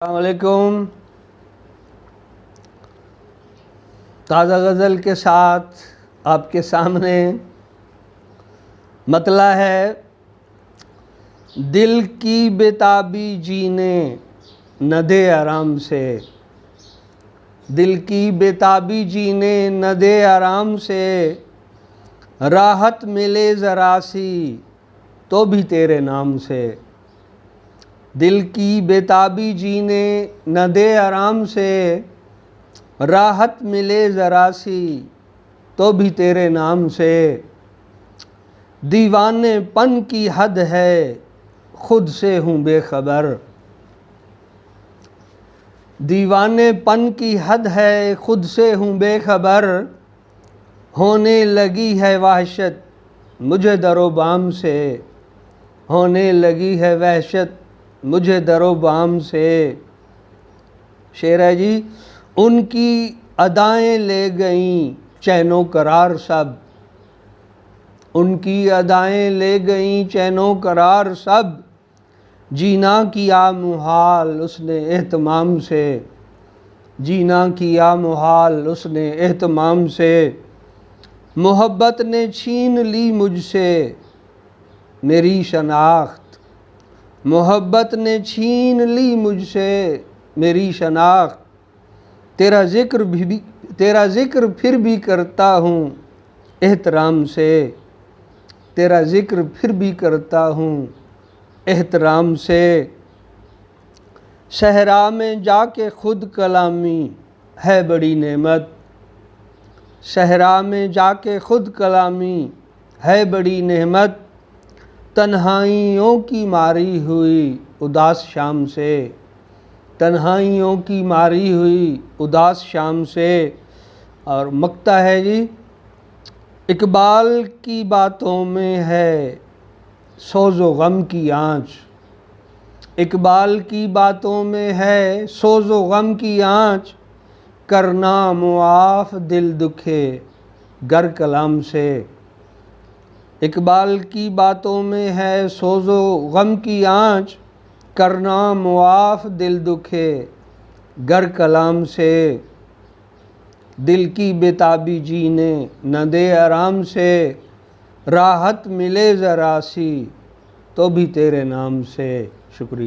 السلام علیکم۔ تازہ غزل کے ساتھ آپ کے سامنے مطلع ہے، دل کی بےتابی جینے نہ دے آرام سے، دل کی بےتابی جینے نہ دے آرام سے، راحت ملے ذرا سی تو بھی تیرے نام سے، دل کی بےتابی جینے نہ دے آرام سے، راحت ملے ذرا سی تو بھی تیرے نام سے، دیوانے پن کی حد ہے خود سے ہوں بے خبر، دیوانے پن کی حد ہے خود سے ہوں بے خبر، ہونے لگی ہے وحشت مجھے در و بام سے، ہونے لگی ہے وحشت مجھے در و بام سے۔ شعر ہے جی، ان کی ادائیں لے گئیں چین و قرار سب، ان کی ادائیں لے گئیں چین و قرار سب، جینا کیا محال اس نے اہتمام سے، جینا کیا محال اس نے اہتمام سے، محبت نے چھین لی مجھ سے میری شناخت، محبت نے چھین لی مجھ سے میری شناخت، تیرا ذکر پھر بھی کرتا ہوں احترام سے، تیرا ذکر پھر بھی کرتا ہوں احترام سے، صحرا میں جا کے خود کلامی ہے بڑی نعمت، صحرا میں جا کے خود کلامی ہے بڑی نعمت، تنہائیوں کی ماری ہوئی اداس شام سے، تنہائیوں کی ماری ہوئی اداس شام سے۔ اور مقطع ہے جی، اقبال کی باتوں میں ہے سوز و غم کی آنچ، اقبال کی باتوں میں ہے سوز و غم کی آنچ، کرنا معاف دل دکھے گر کلام سے، اقبال کی باتوں میں ہے سوز و غم کی آنچ، کرنا معاف دل دکھے گر کلام سے، دل کی بےتابی جینے نہ دے آرام سے، راحت ملے ذرا سی تو بھی تیرے نام سے۔ شکریہ۔